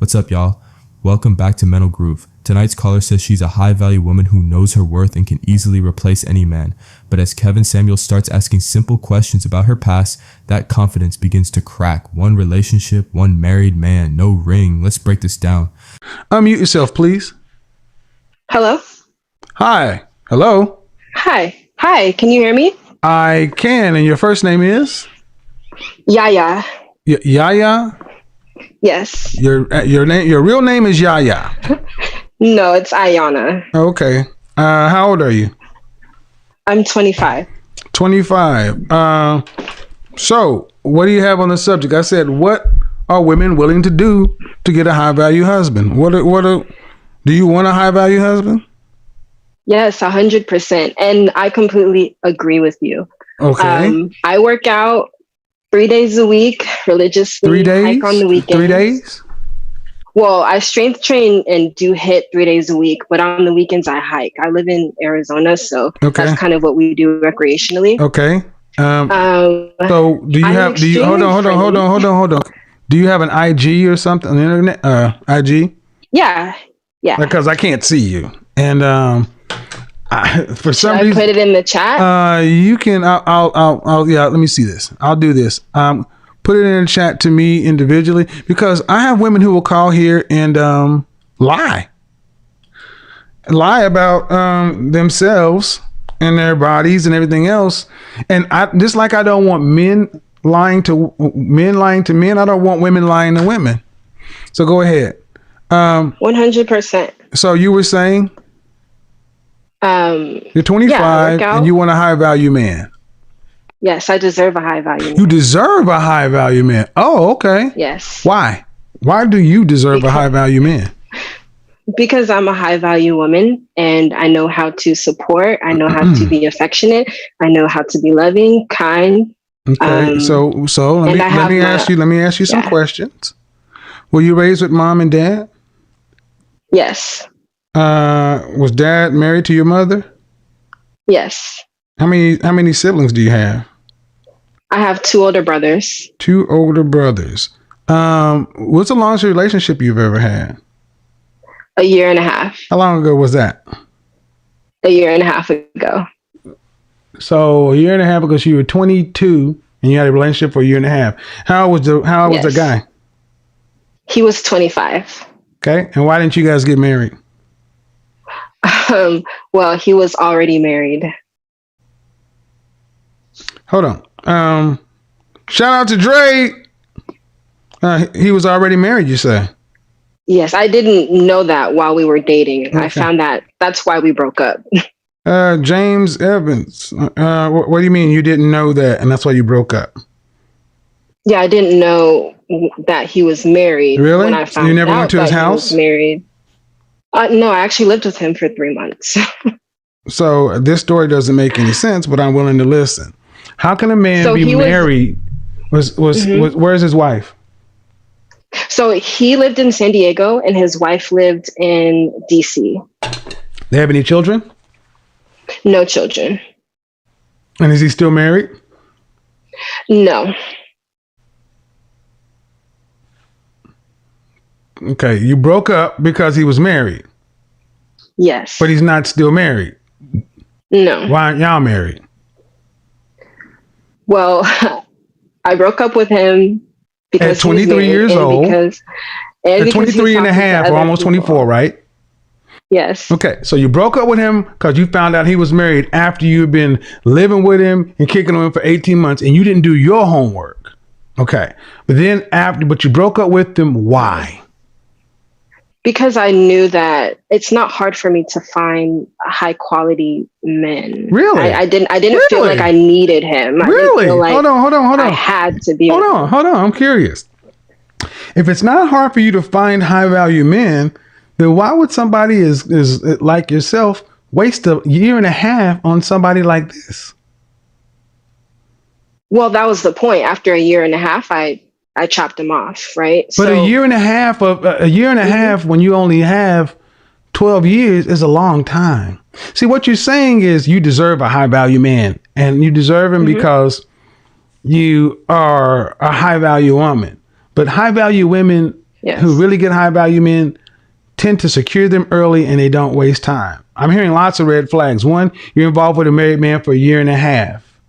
What's up, y'all? Welcome back to Mental Groove. Tonight's caller says she's a high-value woman who knows her worth and can easily replace any man. But as Kevin Samuel starts asking simple questions about her past, that confidence begins to crack. One relationship, one married man, no ring. Let's break this down. Unmute yourself, please. Hello? Hi. Hello? Hi. Hi, can you hear me? I can. And your first name is? Yaya. Yaya? Yes. Your real name is Yaya. No, it's Ayana. Okay. How old are you? I'm 25. 25. So what do you have on the subject? I said, what are women willing to do to get a high value husband? Do you want a high value husband? Yes, 100%. And I completely agree with you. Okay. I work out 3 days a week religiously. 3 days? Hike on the weekends. 3 days? Well, I strength train and do hit 3 days a week, but on the weekends I hike. I live in Arizona, so that's kind of what we do recreationally. Okay. So do you hold on. Do you have an IG or something on the internet? IG? Yeah. Because I can't see you. And for some reason, put it in the chat. You can. I'll. Yeah. Let me see this. I'll do this. Put it in the chat to me individually because I have women who will call here and lie about themselves and their bodies and everything else. And I just like I don't want men lying to men. I don't want women lying to women. So go ahead. 100%. So you were saying? You're 25 and you want a high value man. Yes, I deserve a high value man. You deserve a high value man. Oh, okay. Yes. Why? Why do you deserve a high value man? Because I'm a high value woman and I know how to support. I know how to be affectionate. I know how to be loving, kind. Okay. So let me ask you some questions. Were you raised with mom and dad? Yes. Was dad married to your mother? Yes. How many siblings do you have? I have 2 older brothers. 2 older brothers. What's the longest relationship you've ever had? A year and a half. How long ago was that? A year and a half ago. So a year and a half ago, so you were 22 and you had a relationship for a year and a half. How old was the guy? He was 25. Okay. And why didn't you guys get married? Well, he was already married. Hold on. Shout out to Dre. He was already married, you say? Yes, I didn't know that while we were dating. Okay. I found that that's why we broke up. James Evans. What do you mean you didn't know that and that's why you broke up? Yeah, I didn't know that he was married. Really? When I found you never went to his house? He was married. No, I actually lived with him for 3 months. So this story doesn't make any sense, but I'm willing to listen. How can a man be married? Where's his wife? So he lived in San Diego and his wife lived in DC. They have any children? No children. And is he still married? No. Okay, you broke up because he was married. Yes. But he's not still married. No. Why aren't y'all married? Well, I broke up with him because at 23 years old. At 23 and a half or almost 24, right? Yes. Okay, so you broke up with him because you found out he was married after you've been living with him and kicking on him for 18 months and you didn't do your homework. Okay, but you broke up with him, why? Because I knew that it's not hard for me to find high quality men. Really? I didn't feel like I needed him. Really? Hold on. I had to be. Hold on. I'm curious. If it's not hard for you to find high value men, then why would somebody is like yourself waste a year and a half on somebody like this? Well, that was the point. After a year and a half, I chopped him off, right? But a year and a half when you only have 12 years is a long time. See, what you're saying is you deserve a high value man and you deserve him because you are a high value woman. But high value women who really get high value men tend to secure them early and they don't waste time. I'm hearing lots of red flags. One, you're involved with a married man for a year and a half.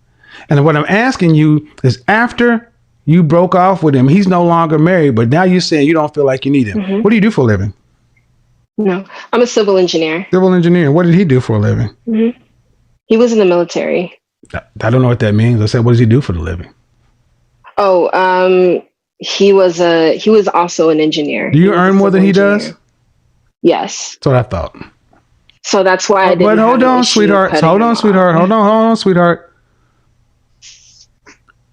And what I'm asking you is, after you broke off with him, he's no longer married, but now you're saying you don't feel like you need him. Mm-hmm. What do you do for a living? No, I'm a civil engineer. Civil engineer. What did he do for a living? Mm-hmm. He was in the military. I don't know what that means. I said, what does he do for the living? Oh, he was also an engineer. Do you earn more than he does? Yes. That's what I thought. So that's why I didn't. But hold on, sweetheart. Hold on, sweetheart.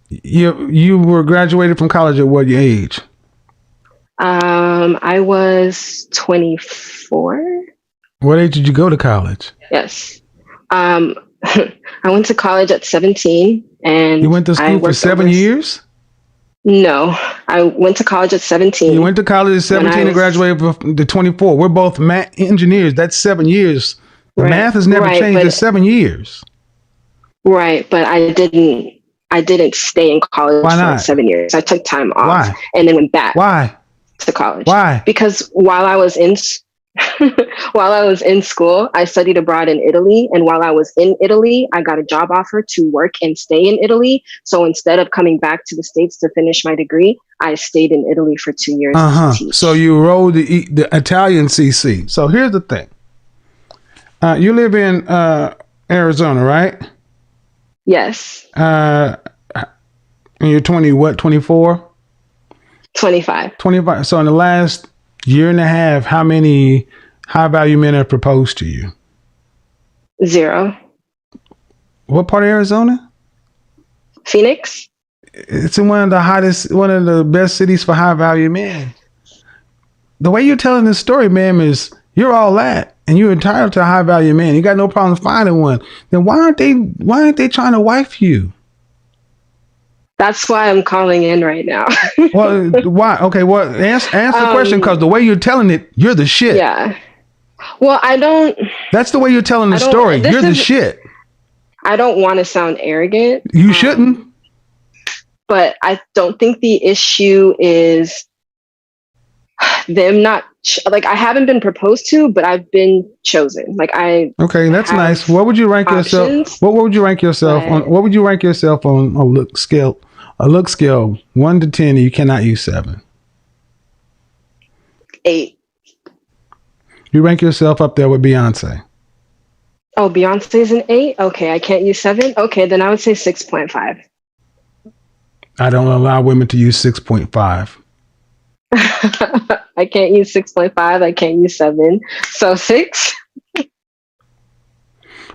You were graduated from college at what age? I was 24. What age did you go to college? Yes. I went to college at 17, and you went to school for 7 years? No, I went to college at 17. You went to college at 17 and graduated to 24. We're both engineers. That's 7 years. The math has never changed. It's 7 years. Right, but I didn't stay in college for like 7 years. I took time off and then went back. Why? To college. Why? Because while I was in school, I studied abroad in Italy. And while I was in Italy, I got a job offer to work and stay in Italy. So instead of coming back to the States to finish my degree, I stayed in Italy for 2 years. To teach. So you rode the Italian CC. So here's the thing. You live in Arizona, right? Yes. And you're 24? 25. 25. So in the last year and a half, how many high value men have proposed to you? 0. What part of Arizona? Phoenix. It's in one of the best cities for high value men. The way you're telling this story, ma'am, is you're all that and you're entitled to a high value man. You got no problem finding one. Then why aren't they trying to wife you? That's why I'm calling in right now. Well, why? Okay, well, answer the question, because the way you're telling it, you're the shit. Yeah. Well, I don't. That's the way you're telling the story. You're the shit. I don't want to sound arrogant. You shouldn't. But I don't think the issue is them not like I haven't been proposed to, but I've been chosen. Okay, that's nice. What would you rank yourself? What would you rank yourself on? What would you rank yourself on a look scale? A look scale 1 to 10, and you cannot use 7. 8. You rank yourself up there with Beyonce. Oh, Beyonce's an 8. Okay, I can't use 7. Okay, then I would say 6.5. I don't allow women to use 6.5. I can't use 6.5. I can't use 7. So 6.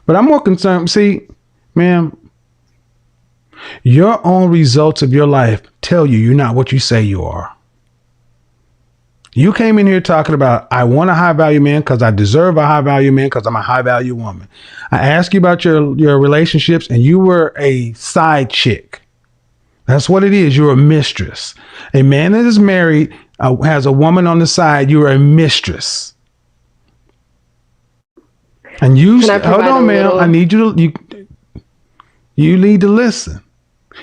But I'm more concerned. See, ma'am, your own results of your life tell you're not what you say you are. You came in here talking about, I want a high value man because I deserve a high value man because I'm a high value woman. I asked you about your relationships and you were a side chick. That's what it is. You're a mistress. A man that is married has a woman on the side. You're a mistress. And you hold on, ma'am. I need you need to listen.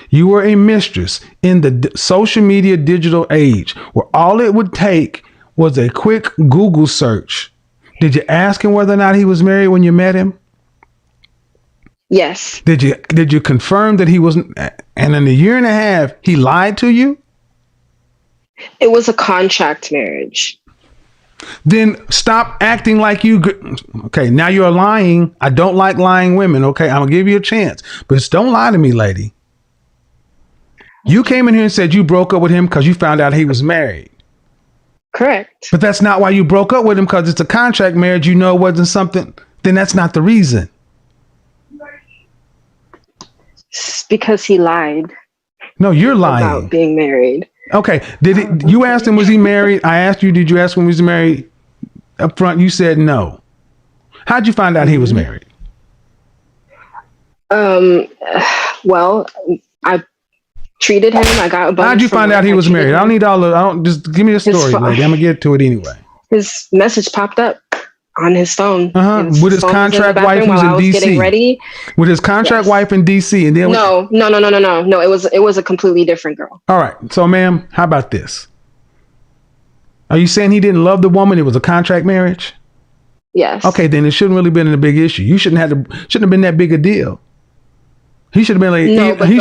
You were a mistress in the social media digital age where all it would take was a quick Google search. Did you ask him whether or not he was married when you met him? Yes. Did you confirm that he wasn't? And in a year and a half, he lied to you? It was a contract marriage. Then stop acting like you. Okay, now you're lying. I don't like lying women. Okay, I'm gonna give you a chance, but just don't lie to me, lady. You came in here and said you broke up with him because you found out he was married. Correct. But that's not why you broke up with him, because it's a contract marriage. You know it wasn't something. Then that's not the reason. It's because he lied. No, you're lying. About being married. Okay. You asked him, was he married? I asked you, did you ask him was he married up front? You said no. How'd you find out he was married? Well, I treated him. I got a bunch. How'd you find out he was married? I don't just give me a story, lady. I'm gonna get to it anyway. His message popped up on his phone. With his contract wife who's in DC. Getting ready. With his contract wife in DC, and then no. It was a completely different girl. All right. So, ma'am, how about this? Are you saying he didn't love the woman? It was a contract marriage? Yes. Okay, then it shouldn't really been a big issue. You shouldn't have been that big a deal. He should have been like, No, but he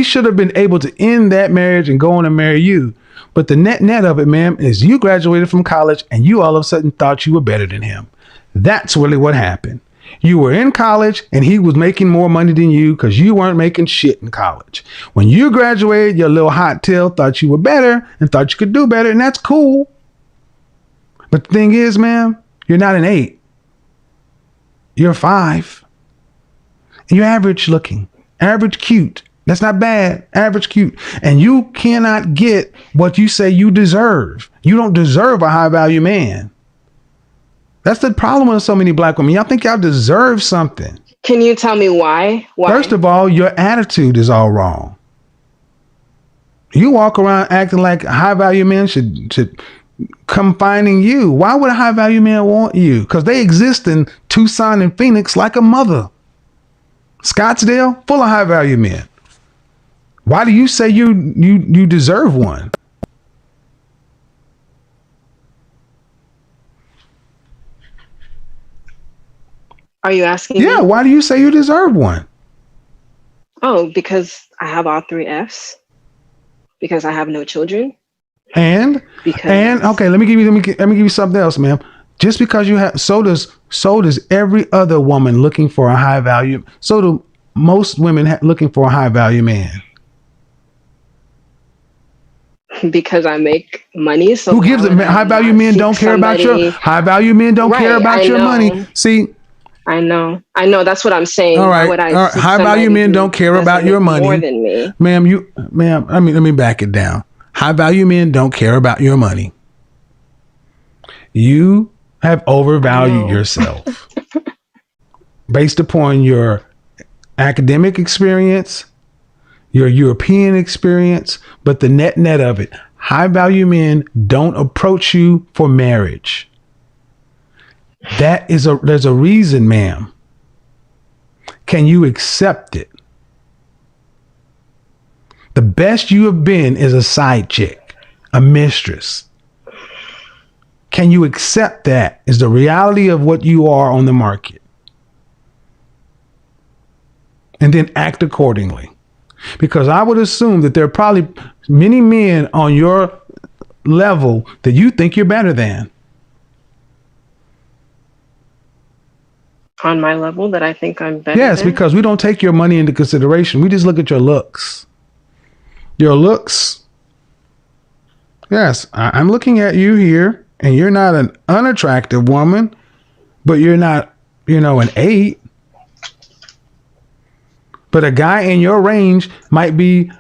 should have been able to end that marriage and go on and marry you. But the net of it, ma'am, is you graduated from college and you all of a sudden thought you were better than him. That's really what happened. You were in college and he was making more money than you because you weren't making shit in college. When you graduated, your little hot tail thought you were better and thought you could do better, and that's cool. But the thing is, ma'am, you're not an 8. You're a 5. And you're average looking, average cute. That's not bad. Average cute. And you cannot get what you say you deserve. You don't deserve a high value man. That's the problem with so many black women. Y'all think y'all deserve something. Can you tell me why? First of all, your attitude is all wrong. You walk around acting like high value men should come finding you. Why would a high value man want you? Because they exist in Tucson and Phoenix like a mother. Scottsdale, full of high value men. Why do you say you deserve one? Are you asking? Yeah, me? why do you say you deserve one? Oh, because I have all 3 Fs. Because I have no children. And okay, let me give you something else, ma'am. Just because you have, so does every other woman looking for a high value. So do most women looking for a high value man. Because I make money. So who gives it? High value men don't care about your high value men don't care about your money. See. I know. That's what I'm saying. All right. High value men don't care about your money. More than me. Ma'am, let me back it down. High value men don't care about your money. You have overvalued yourself based upon your academic experience, your European experience, but the net of it. High value men don't approach you for marriage. There's a reason, ma'am. Can you accept it? The best you have been is a side chick, a mistress. Can you accept that is the reality of what you are on the market? And then act accordingly. Because I would assume that there are probably many men on your level that you think you're better than. On my level that I think I'm better Yes, than? because we don't take your money into consideration. We just look at your looks. Your looks. Yes, I'm looking at you here, and you're not an unattractive woman, but you're not, an 8. But a guy in your range might be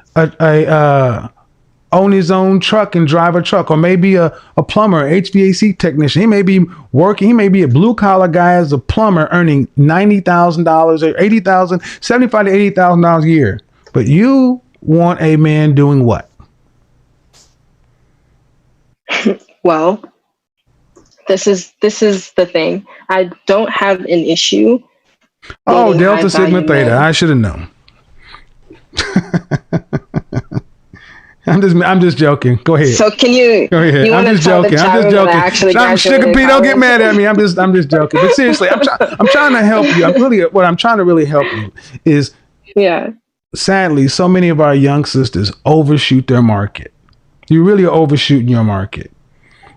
own his own truck and drive a truck, or maybe a plumber, HVAC technician. He may be working. He may be a blue collar guy as a plumber, earning $90,000 or $80,000, $75,000 to $80,000 a year. But you want a man doing what? Well, this is the thing. I don't have an issue. Oh, Delta Sigma Theta. I should have known. I'm just joking. Go ahead. So can you? Go ahead. I'm just joking. I'm Sugar P, don't get mad at me. I'm just joking. But seriously, I'm trying to help you. What I'm trying to really help you is. Yeah. Sadly, so many of our young sisters overshoot their market. You really are overshooting your market.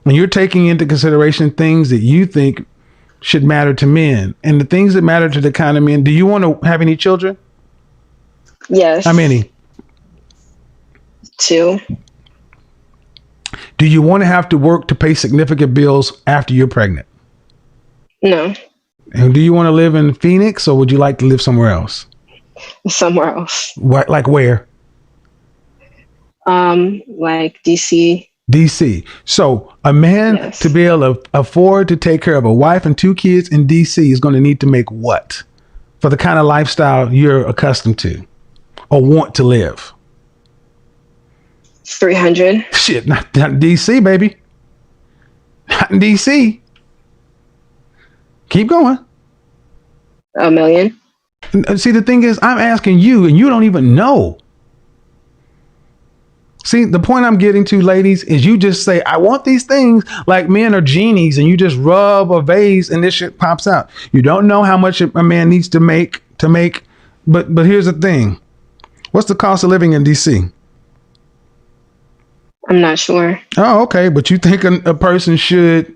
When you're taking into consideration things that you think should matter to men, and the things that matter to the kind of men. Do you want to have any children? Yes. How many? 2. Do you want to have to work to pay significant bills after you're pregnant? No. And do you want to live in Phoenix, or would you like to live somewhere else? Somewhere else. What, like where? Like DC. DC. So a man to be able to afford to take care of a wife and 2 kids in DC is going to need to make what for the kind of lifestyle you're accustomed to or want to live? 300. Shit, not DC, baby. Not in DC. Keep going. $1 million. See, the thing is, I'm asking you, and you don't even know. See, the point I'm getting to, ladies, is you just say, I want these things, like men are genies, and you just rub a vase and this shit pops out. You don't know how much a man needs to make, but here's the thing. What's the cost of living in DC? I'm not sure. Oh, okay. But you think a person should,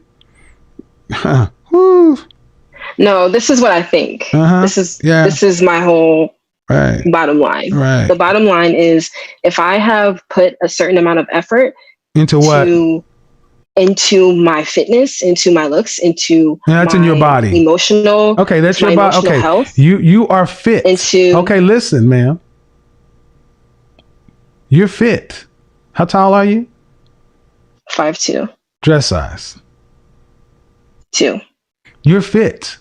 No, this is what I think. This is my whole bottom line. Right. The bottom line is, if I have put a certain amount of effort into what? Into my fitness, into my looks, into that's in your body. Emotional. Okay, that's your body. Okay. Health, you are fit. Okay, listen, ma'am. You're fit. How tall are you? 5'2". Dress size? 2. You're fit.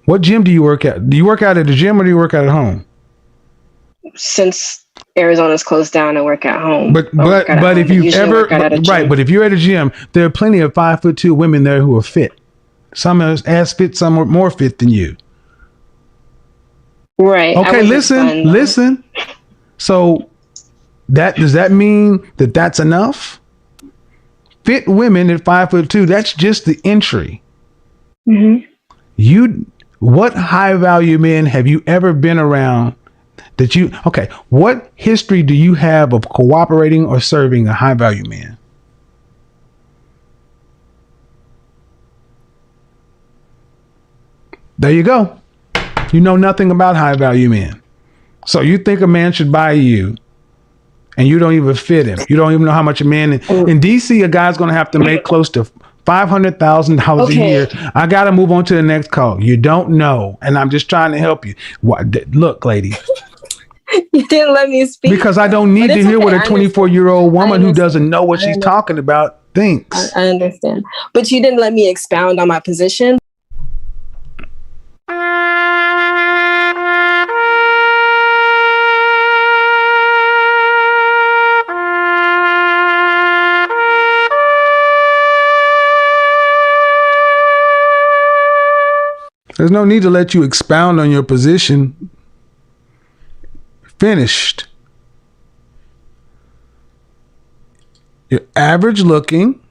What gym do you work at? Do you work out at the gym or do you work out at home? Since Arizona's closed down, I work at home. But if you ever but if you're at a gym, there are plenty of 5'2" women there who are fit. Some are as fit, some are more fit than you. Right. Okay, listen. So does that mean that that's enough? Fit women at 5'2", that's just the entry. Mm-hmm. What high value men have you ever been around what history do you have of cooperating or serving a high value man? There you go. You know nothing about high value men. So you think a man should buy you and you don't even fit him. You don't even know how much a man in DC, a guy's going to have to make close to $500,000 a year. I got to move on to the next call. You don't know. And I'm just trying to help you. Look, lady. You didn't let me speak. Because I don't need to hear what a 24-year-old woman who doesn't know what she's talking about thinks. I understand. But you didn't let me expound on my position. There's no need to let you expound on your position. Finished. You're average looking.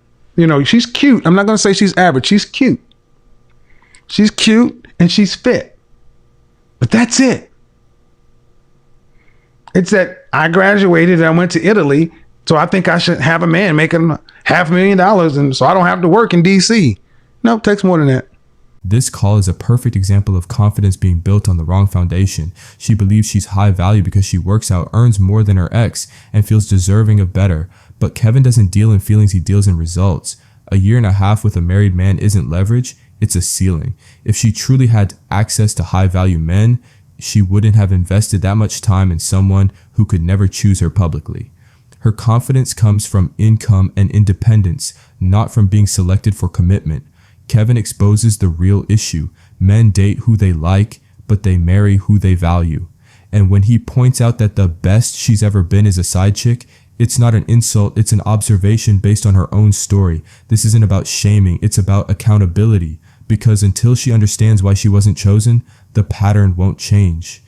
She's cute. I'm not going to say she's average. She's cute. She's cute and she's fit. But that's it. It's that I graduated and I went to Italy, so I think I should have a man making $500,000, and so I don't have to work in DC. No, it takes more than that. This call is a perfect example of confidence being built on the wrong foundation. She believes she's high value because she works out, earns more than her ex, and feels deserving of better. But Kevin doesn't deal in feelings, he deals in results. A year and a half with a married man isn't leverage, it's a ceiling. If she truly had access to high value men, she wouldn't have invested that much time in someone who could never choose her publicly. Her confidence comes from income and independence, not from being selected for commitment. Kevin exposes the real issue. Men date who they like, but they marry who they value. And when he points out that the best she's ever been is a side chick, it's not an insult, it's an observation based on her own story. This isn't about shaming, it's about accountability. Because until she understands why she wasn't chosen, the pattern won't change.